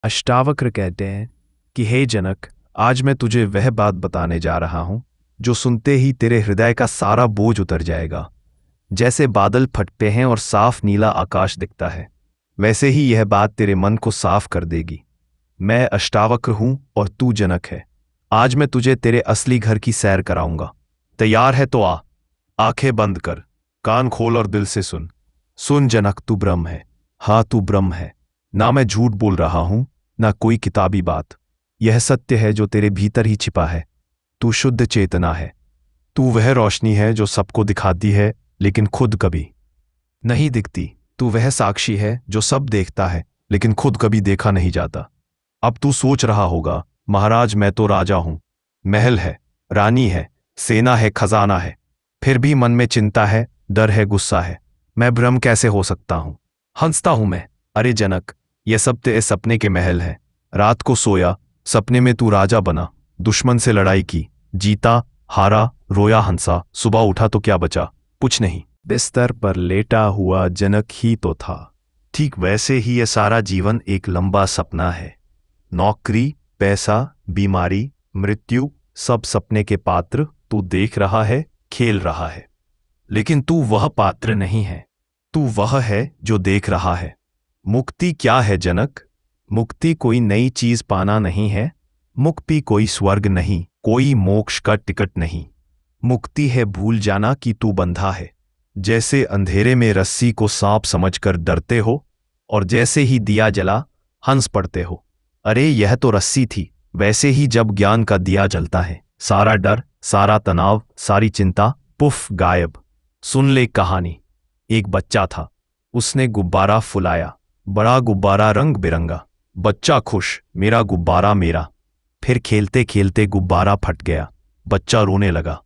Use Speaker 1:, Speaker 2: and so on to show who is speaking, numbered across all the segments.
Speaker 1: अष्टावक्र कहते हैं कि हे जनक, आज मैं तुझे वह बात बताने जा रहा हूं जो सुनते ही तेरे हृदय का सारा बोझ उतर जाएगा। जैसे बादल फटते हैं और साफ नीला आकाश दिखता है, वैसे ही यह बात तेरे मन को साफ कर देगी। मैं अष्टावक्र हूं और तू जनक है। आज मैं तुझे तेरे असली घर की सैर कराऊंगा। तैयार है तो आ। आंखें बंद कर, कान खोल और दिल से सुन। सुन जनक, तू ब्रह्म है। हाँ, तू ब्रह्म है। ना मैं झूठ बोल रहा हूं, ना कोई किताबी बात। यह सत्य है जो तेरे भीतर ही छिपा है। तू शुद्ध चेतना है। तू वह रोशनी है जो सबको दिखाती है लेकिन खुद कभी नहीं दिखती। तू वह साक्षी है जो सब देखता है लेकिन खुद कभी देखा नहीं जाता। अब तू सोच रहा होगा, महाराज मैं तो राजा हूं, महल है, रानी है, सेना है, खजाना है, फिर भी मन में चिंता है, डर है, गुस्सा है। मैं ब्रह्म कैसे हो सकता हूं? हंसता हूं मैं। अरे जनक, यह सब तेरे सपने के महल है। रात को सोया, सपने में तू राजा बना, दुश्मन से लड़ाई की, जीता, हारा, रोया, हंसा, सुबह उठा तो क्या बचा? कुछ नहीं। बिस्तर पर लेटा हुआ जनक ही तो था। ठीक वैसे ही यह सारा जीवन एक लंबा सपना है। नौकरी, पैसा, बीमारी, मृत्यु, सब सपने के पात्र तू देख रहा है, खेल रहा है। लेकिन तू वह पात्र नहीं है। तू वह है जो देख रहा है। मुक्ति क्या है जनक? मुक्ति कोई नई चीज पाना नहीं है। मुक्ति कोई स्वर्ग नहीं, कोई मोक्ष का टिकट नहीं। मुक्ति है भूल जाना कि तू बंधा है। जैसे अंधेरे में रस्सी को सांप समझकर डरते हो और जैसे ही दिया जला हंस पड़ते हो। अरे यह तो रस्सी थी। वैसे ही जब ज्ञान का दिया जलता है, सारा डर, सारा तनाव, सारी चिंता पुफ गायब। सुन ले कहानी। एक बच्चा था। उसने गुब्बारा फुलाया। बड़ा गुब्बारा, रंग बिरंगा। बच्चा खुश, मेरा गुब्बारा मेरा। फिर खेलते खेलते गुब्बारा फट गया। बच्चा रोने लगा।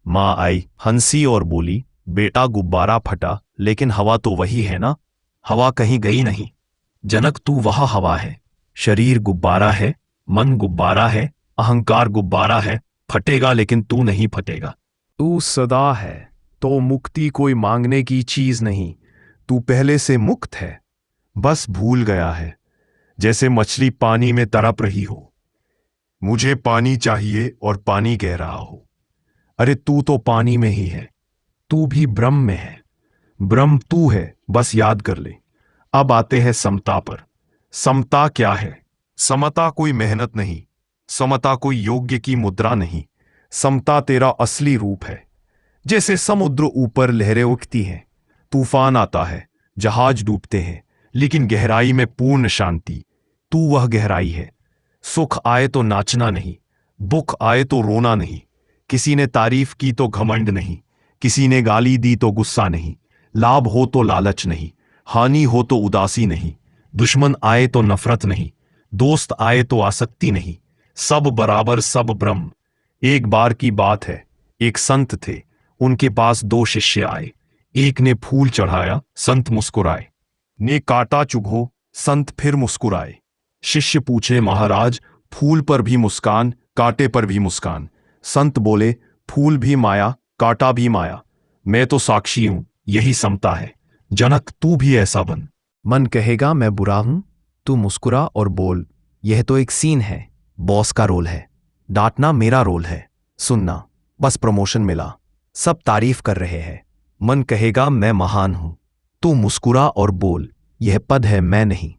Speaker 1: माँ आई, हंसी और बोली, बेटा गुब्बारा फटा लेकिन हवा तो वही है ना। हवा कहीं गई नहीं। जनक, तू वह हवा है। शरीर गुब्बारा है, मन गुब्बारा है, अहंकार गुब्बारा है। फटेगा लेकिन तू नहीं फटेगा। तू सदा है। तो मुक्ति कोई मांगने की चीज नहीं। तू पहले से मुक्त है, बस भूल गया है। जैसे मछली पानी में तड़प रही हो, मुझे पानी चाहिए और पानी कह रहा हो। अरे तू तो पानी में ही है। तू भी ब्रह्म में है। ब्रह्म तू है, बस याद कर ले। अब आते हैं समता पर। समता क्या है? समता कोई मेहनत नहीं। समता कोई योग्य की मुद्रा नहीं। समता तेरा असली रूप है। जैसे समुद्र ऊपर लहरें उठती हैं, तूफान आता है, जहाज डूबते हैं, लेकिन गहराई में पूर्ण शांति। तू वह गहराई है। सुख आए तो नाचना नहीं, दुख आए तो रोना नहीं। किसी ने तारीफ की तो घमंड नहीं, किसी ने गाली दी तो गुस्सा नहीं। लाभ हो तो लालच नहीं, हानि हो तो उदासी नहीं। दुश्मन आए तो नफरत नहीं, दोस्त आए तो आसक्ति नहीं। सब बराबर, सब ब्रह्म। एक बार की बात है, एक संत थे। उनके पास दो शिष्य आए। एक ने फूल चढ़ाया, संत मुस्कुराए। ने काटा चुभो, संत फिर मुस्कुराए। शिष्य पूछे, महाराज फूल पर भी मुस्कान, कांटे पर भी मुस्कान। संत बोले, फूल भी माया, कांटा भी माया। मैं तो साक्षी हूं, यही समता है। जनक, तू भी ऐसा बन। मन कहेगा मैं बुरा हूं, तू मुस्कुरा और बोल, यह तो एक सीन है, बॉस का रोल है। डांटना मेरा रोल है। सुनना, बस प्रमोशन मिला, सब तारीफ कर रहे हैं। मन कहेगा मैं महान हूं, तू मुस्कुरा और बोल, यह पद है, मैं नहीं।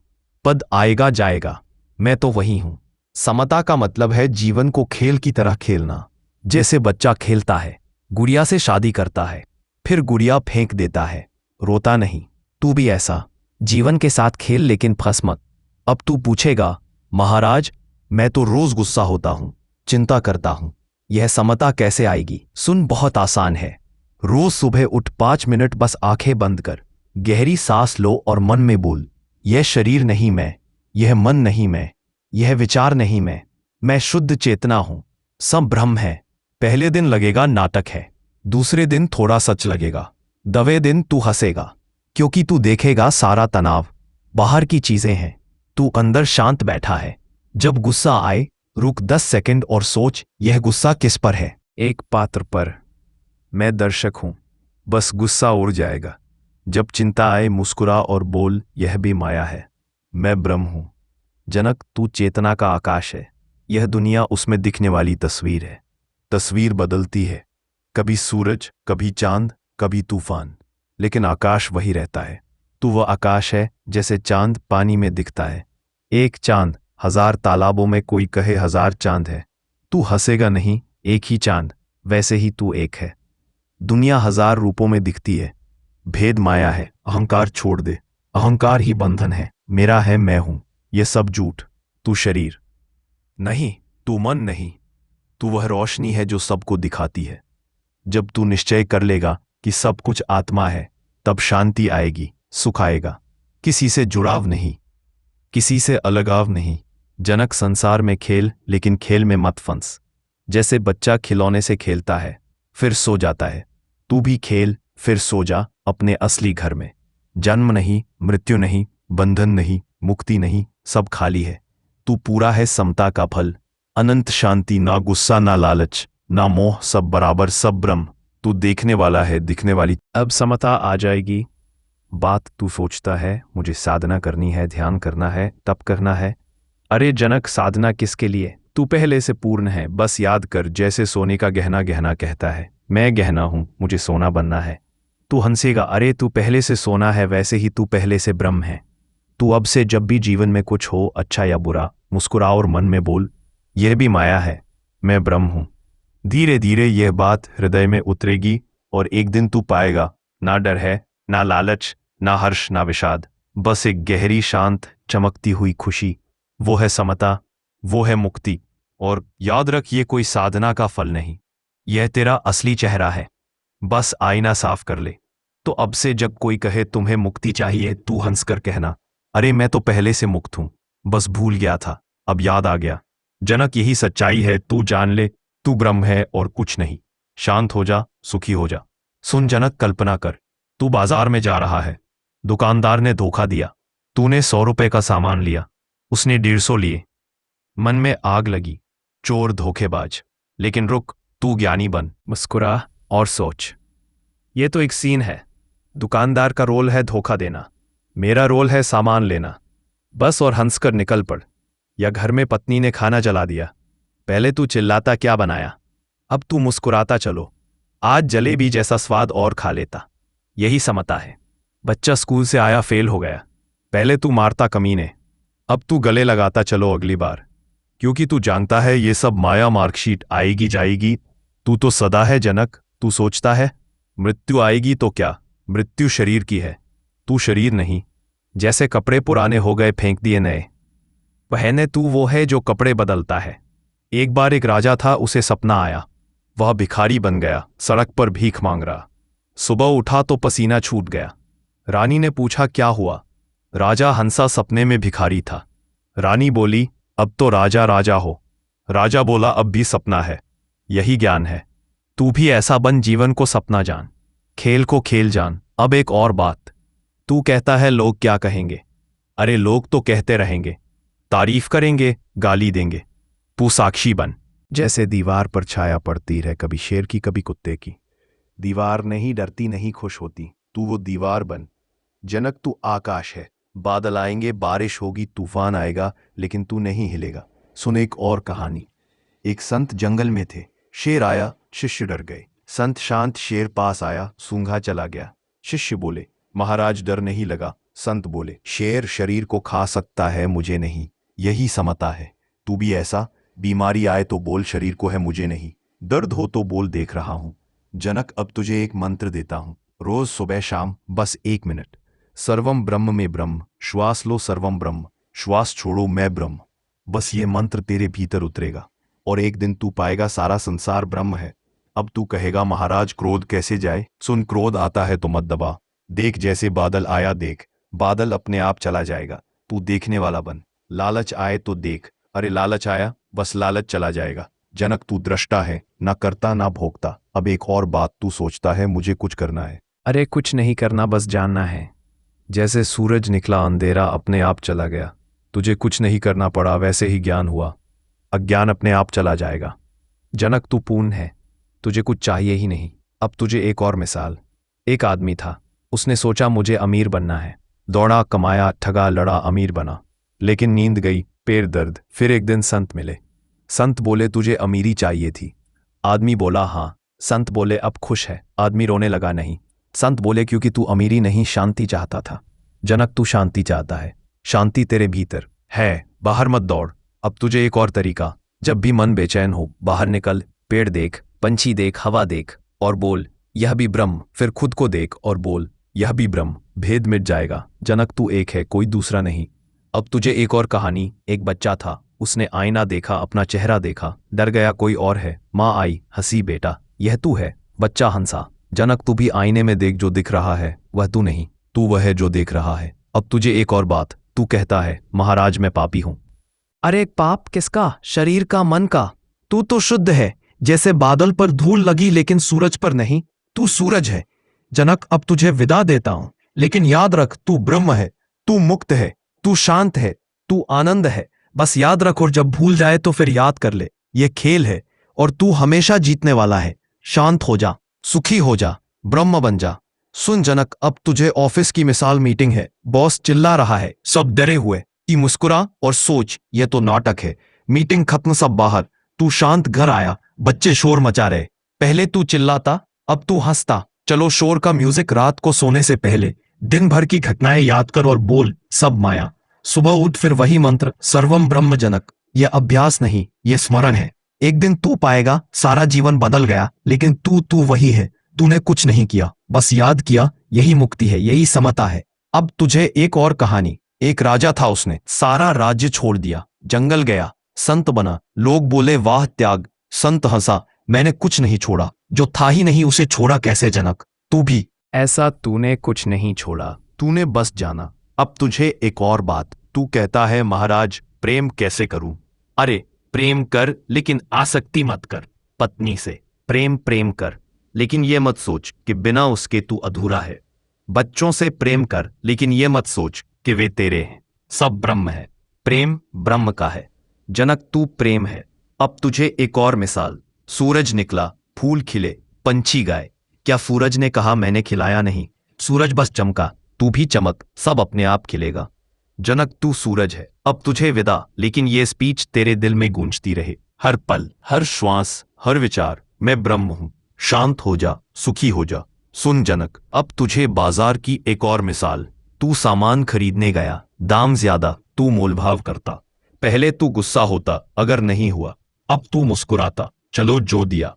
Speaker 1: पद आएगा जाएगा, मैं तो वही हूं। समता का मतलब है जीवन को खेल की तरह खेलना। जैसे बच्चा खेलता है, गुड़िया से शादी करता है, फिर गुड़िया फेंक देता है, रोता नहीं। तू भी ऐसा जीवन के साथ खेल, लेकिन फंस मत। अब तू पूछेगा, महाराज मैं तो रोज गुस्सा होता हूं, चिंता करता हूं, यह समता कैसे आएगी? सुन, बहुत आसान है। रोज सुबह उठ 5 मिनट बस आंखें बंद कर, गहरी सांस लो और मन में बोल, यह शरीर नहीं मैं, यह मन नहीं मैं, यह विचार नहीं मैं शुद्ध चेतना हूं, सब ब्रह्म है। पहले दिन लगेगा नाटक है, दूसरे दिन थोड़ा सच लगेगा, दवे दिन तू हंसेगा, क्योंकि तू देखेगा सारा तनाव बाहर की चीजें हैं, तू अंदर शांत बैठा है। जब गुस्सा आए, रुक 10 सेकंड और सोच, यह गुस्सा किस पर है? एक पात्र पर। मैं दर्शक हूं, बस गुस्सा उड़ जाएगा। जब चिंता आए, मुस्कुरा और बोल, यह भी माया है, मैं ब्रह्म हूं। जनक, तू चेतना का आकाश है। यह दुनिया उसमें दिखने वाली तस्वीर है। तस्वीर बदलती है, कभी सूरज, कभी चांद, कभी तूफान, लेकिन आकाश वही रहता है। तू वह आकाश है जैसे चांद पानी में दिखता है। एक चांद, हजार तालाबों में कोई कहे हजार चांद है। तू हंसेगा नहीं, एक ही चांद, वैसे ही तू एक है। दुनिया हजार रूपों में दिखती है। भेद माया है, अहंकार छोड़ दे। अहंकार ही बंधन है। मेरा है, मैं हूं, ये सब झूठ। तू शरीर नहीं, तू मन नहीं, तू वह रोशनी है जो सबको दिखाती है। जब तू निश्चय कर लेगा कि सब कुछ आत्मा है, तब शांति आएगी, सुख आएगा। किसी से जुड़ाव नहीं, किसी से अलगाव नहीं। जनक, संसार में खेल, लेकिन खेल में मत फंस। जैसे बच्चा खिलौने से खेलता है फिर सो जाता है, तू भी खेल फिर सो जा अपने असली घर में। जन्म नहीं, मृत्यु नहीं, बंधन नहीं, मुक्ति नहीं, सब खाली है। तू पूरा है, समता का फल, अनंत शांति, ना गुस्सा ना लालच ना मोह, सब बराबर, सब ब्रह्म। तू देखने वाला है, दिखने वाली। अब समता आ जाएगी। बात तू सोचता है मुझे साधना करनी है, ध्यान करना है, तप करना है। अरे जनक, साधना किसके लिए? तू पहले से पूर्ण है, बस याद कर। जैसे सोने का गहना गहना कहता है, मैं गहना हूं, मुझे सोना बनना है। तू हंसेगा, अरे तू पहले से सोना है, वैसे ही तू पहले से ब्रह्म है। तू अब से जब भी जीवन में कुछ हो, अच्छा या बुरा, मुस्कुरा और मन में बोल, यह भी माया है, मैं ब्रह्म हूं। धीरे धीरे यह बात हृदय में उतरेगी और एक दिन तू पाएगा, ना डर है, ना लालच, ना हर्ष, ना विषाद, बस एक गहरी, शांत, चमकती हुई खुशी। वो है समता, वो है मुक्ति। और याद रख, ये कोई साधना का फल नहीं, यह तेरा असली चेहरा है। बस आईना साफ कर ले। तो अब से जब कोई कहे तुम्हें मुक्ति चाहिए, तू हंसकर कहना, अरे मैं तो पहले से मुक्त हूं, बस भूल गया था, अब याद आ गया। जनक, यही सच्चाई है। तू जान ले, तू ब्रह्म है और कुछ नहीं। शांत हो जा, सुखी हो जा। सुन जनक, कल्पना कर, तू बाजार में जा रहा है, दुकानदार ने धोखा दिया। तूने 100 रुपए का सामान लिया, उसने 150 लिए। मन में आग लगी, चोर, धोखेबाज। लेकिन रुक, तू ज्ञानी बन, मुस्कुरा और सोच। ये तो एक सीन है। दुकानदार का रोल है धोखा देना, मेरा रोल है सामान लेना। बस और हंसकर निकल पड़। या घर में पत्नी ने खाना जला दिया, पहले तू चिल्लाता क्या बनाया, अब तू मुस्कुराता चलो, आज जलेबी जैसा स्वाद और खा लेता। यही समता है। बच्चा स्कूल से आया, फेल हो गया, पहले तू मारता कमीने, अब तू गले लगाता चलो अगली बार। क्योंकि तू जानता है ये सब माया, मार्कशीट आएगी जाएगी। तू तो सदा है जनक। तू सोचता है मृत्यु आएगी तो क्या, मृत्यु शरीर की है, तू शरीर नहीं। जैसे कपड़े पुराने हो गए, फेंक दिए नए, पहने तू वो है जो कपड़े बदलता है। एक बार एक राजा था, उसे सपना आया, वह भिखारी बन गया, सड़क पर भीख मांग रहा। सुबह उठा तो पसीना छूट गया। रानी ने पूछा क्या हुआ? राजा हंसा, सपने में भिखारी था। रानी बोली, अब तो राजा राजा हो। राजा बोला, अब भी सपना है, यही ज्ञान है। तू भी ऐसा बन, जीवन को सपना जान, खेल को खेल जान। अब एक और बात, तू कहता है लोग क्या कहेंगे? अरे लोग तो कहते रहेंगे, तारीफ करेंगे, गाली देंगे। तू साक्षी बन। जैसे दीवार पर छाया पड़ती रहे, कभी शेर की कभी कुत्ते की। दीवार नहीं डरती, नहीं खुश होती, तू वो दीवार बन। जनक, तू आकाश है, बादल आएंगे, बारिश होगी, तूफान आएगा, लेकिन तू नहीं हिलेगा। सुन एक और कहानी। एक संत जंगल में थे, शेर आया, शिष्य डर गए। संत शांत, शेर पास आया, सूंघा चला गया। शिष्य बोले, महाराज डर नहीं लगा? संत बोले, शेर शरीर को खा सकता है, मुझे नहीं। यही समता है। तू भी ऐसा, बीमारी आए तो बोल शरीर को है, मुझे नहीं। दर्द हो तो बोल देख रहा हूं। जनक, अब तुझे एक मंत्र देता हूं, रोज सुबह शाम बस 1 मिनट। सर्वम ब्रह्म में ब्रह्म, श्वास लो सर्वम ब्रह्म, श्वास छोड़ो मैं ब्रह्म। बस ये मंत्र तेरे भीतर उतरेगा और एक दिन तू पाएगा सारा संसार ब्रह्म है। अब तू कहेगा महाराज क्रोध कैसे जाए? सुन, क्रोध आता है तो मत दबा। देख जैसे बादल आया, देख बादल अपने आप चला जाएगा। तू देखने वाला बन। लालच आए तो देख, अरे लालच आया, बस लालच चला जाएगा। जनक, तू दृष्टा है, ना करता ना भोगता। अब एक और बात, तू सोचता है मुझे कुछ करना है। अरे कुछ नहीं करना, बस जानना है। जैसे सूरज निकला, अंधेरा अपने आप चला गया। तुझे कुछ नहीं करना पड़ा, वैसे ही ज्ञान हुआ, अज्ञान अपने आप चला जाएगा। जनक, तू पूर्ण है, तुझे कुछ चाहिए ही नहीं। अब तुझे एक और मिसाल। एक आदमी था, उसने सोचा मुझे अमीर बनना है। दौड़ा, कमाया, ठगा, लड़ा, अमीर बना। लेकिन नींद गई, पैर दर्द। फिर एक दिन संत मिले। संत बोले तुझे अमीरी चाहिए थी। आदमी बोला हाँ। संत बोले अब खुश है। आदमी रोने लगा नहीं। संत बोले क्योंकि तू अमीरी नहीं शांति चाहता था। जनक तू शांति चाहता है, शांति तेरे भीतर है, बाहर मत दौड़। अब तुझे एक और तरीका, जब भी मन बेचैन हो बाहर निकल, पेड़ देख, पंछी देख, हवा देख और बोल यह भी ब्रह्म। फिर खुद को देख और बोल यह भी ब्रह्म। भेद मिट जाएगा। जनक तू एक है, कोई दूसरा नहीं। अब तुझे एक और कहानी। एक बच्चा था, उसने आईना देखा, अपना चेहरा देखा, डर गया कोई और है। माँ आई, हंसी, बेटा यह तू है। बच्चा हंसा। जनक तू भी आईने में देख, जो दिख रहा है वह तू नहीं, तू वह है जो देख रहा है। अब तुझे एक और बात, तू कहता है महाराज मैं पापी हूं। अरे पाप किसका, शरीर का, मन का। तू तो शुद्ध है, जैसे बादल पर धूल लगी लेकिन सूरज पर नहीं। तू सूरज है। जनक अब तुझे विदा देता हूं, लेकिन याद रख तू ब्रह्म है, तू मुक्त है, तू शांत है, तू आनंद है। बस याद रख, और जब भूल जाए तो फिर याद कर ले। ये खेल है और तू हमेशा जीतने वाला है। शांत हो जा, सुखी हो जा, ब्रह्म बन जा। सुन जनक, अब तुझे ऑफिस की मिसाल मीटिंग है। बॉस चिल्ला रहा है, सब डरे हुए। कि मुस्कुरा और सोच ये तो नाटक है। मीटिंग खत्म, सब बाहर। तू शांत घर आया, बच्चे शोर मचा रहे। पहले तू चिल्लाता, अब तू हंसता। चलो शोर का म्यूजिक, रात को सोने से पहले दिन भर की घटनाएं याद कर और बोल सब माया। सुबह उठ, फिर वही मंत्र सर्वम ब्रह्म। जनक यह अभ्यास नहीं, यह स्मरण है। एक दिन तू पाएगा सारा जीवन बदल गया, लेकिन तू वही है। तूने कुछ नहीं किया, बस याद किया। यही मुक्ति है, यही समता है। अब तुझे एक और कहानी। एक राजा था, उसने सारा राज्य छोड़ दिया, जंगल गया, संत बना। लोग बोले वाह त्याग। संत हंसा, मैंने कुछ नहीं छोड़ा, जो था ही नहीं उसे छोड़ा कैसे। जनक तू भी ऐसा, तूने कुछ नहीं छोड़ा, तूने बस जाना। अब तुझे एक और बात, तू कहता है महाराज प्रेम कैसे करूं। अरे प्रेम कर, लेकिन आसक्ति मत कर। पत्नी से प्रेम कर, लेकिन ये मत सोच कि बिना उसके तू अधूरा है। बच्चों से प्रेम कर, लेकिन ये मत सोच कि वे तेरे हैं। सब ब्रह्म है, प्रेम ब्रह्म का है। जनक तू प्रेम है। अब तुझे एक और मिसाल। सूरज निकला, फूल खिले, पंछी गाए। क्या सूरज ने कहा मैंने खिलाया नहीं? सूरज बस चमका, तू भी चमक, सब अपने आप खिलेगा। जनक तू सूरज है। अब तुझे विदा, लेकिन ये स्पीच तेरे दिल में गूंजती रहे, हर पल, हर श्वास, हर विचार। मैं ब्रह्म हूं, शांत हो जा, सुखी हो जा। सुन जनक, अब तुझे बाजार की एक और मिसाल। तू सामान खरीदने गया, दाम ज्यादा, तू मोलभाव करता। पहले तू गुस्सा होता अगर नहीं हुआ, अब तू मुस्कुराता, चलो जो दिया।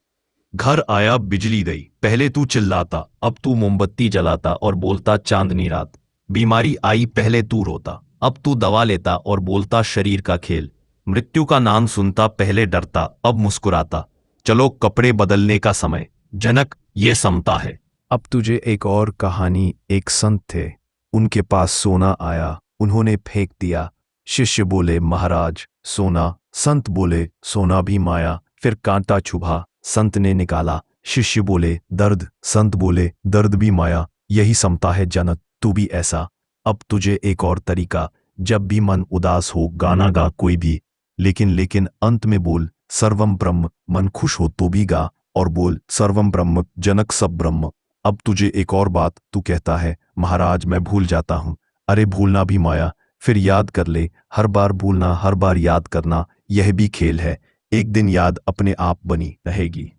Speaker 1: घर आया, बिजली गई, पहले तू चिल्लाता, अब तू मोमबत्ती जलाता और बोलता चांदनी रात। बीमारी आई, पहले तू रोता, अब तू दवा लेता और बोलता शरीर का खेल। मृत्यु का नाम सुनता, पहले डरता, अब मुस्कुराता। चलो कपड़े बदलने का समय। जनक ये समता है। अब तुझे एक और कहानी। एक संत थे, उनके पास सोना आया, उन्होंने फेंक दिया। शिष्य बोले महाराज सोना। संत बोले सोना भी माया। फिर कांटा चुभा, संत ने निकाला। शिष्य बोले दर्द। संत बोले दर्द भी माया। यही समता है जनक, तू भी ऐसा। अब तुझे एक और तरीका। जब भी मन उदास हो गाना गा कोई भी, लेकिन अंत में बोल सर्वम ब्रह्म। मन खुश हो तो भी गा और बोल सर्वम ब्रह्म। जनक सब ब्रह्म। अब तुझे एक और बात, तू कहता है महाराज मैं भूल जाता हूं। अरे भूलना भी माया, फिर याद कर ले। हर बार भूलना, हर बार याद करना, यह भी खेल है। एक दिन याद अपने आप बनी रहेगी।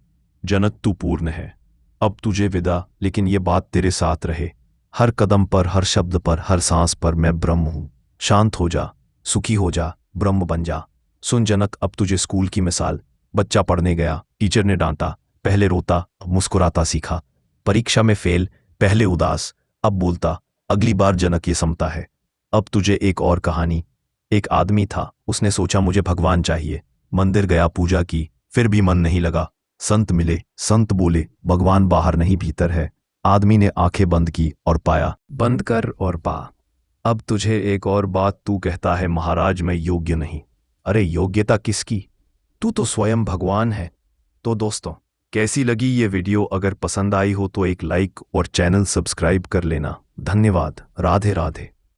Speaker 1: जनक तू पूर्ण है। अब तुझे विदा, लेकिन ये बात तेरे साथ रहे। हर कदम पर, हर शब्द पर, हर सांस पर मैं ब्रह्म हूं। शांत हो जा, सुखी हो जा, ब्रह्म बन जा। सुन जनक, अब तुझे स्कूल की मिसाल। बच्चा पढ़ने गया, टीचर ने डांटा, पहले रोता, अब मुस्कुराता सीखा। परीक्षा में फेल, पहले उदास, अब बोलता अगली बार। जनक ये समता है। अब तुझे एक और कहानी। एक आदमी था, उसने सोचा मुझे भगवान चाहिए। मंदिर गया, पूजा की, फिर भी मन नहीं लगा। संत मिले, संत बोले भगवान बाहर नहीं भीतर है। आदमी ने आंखें बंद की और पाया, बंद कर और पा। अब तुझे एक और बात, तू कहता है महाराज मैं योग्य नहीं। अरे योग्यता किसकी, तू तो स्वयं भगवान है। तो दोस्तों कैसी लगी ये वीडियो? अगर पसंद आई हो तो एक लाइक और चैनल सब्सक्राइब कर लेना। धन्यवाद। राधे राधे।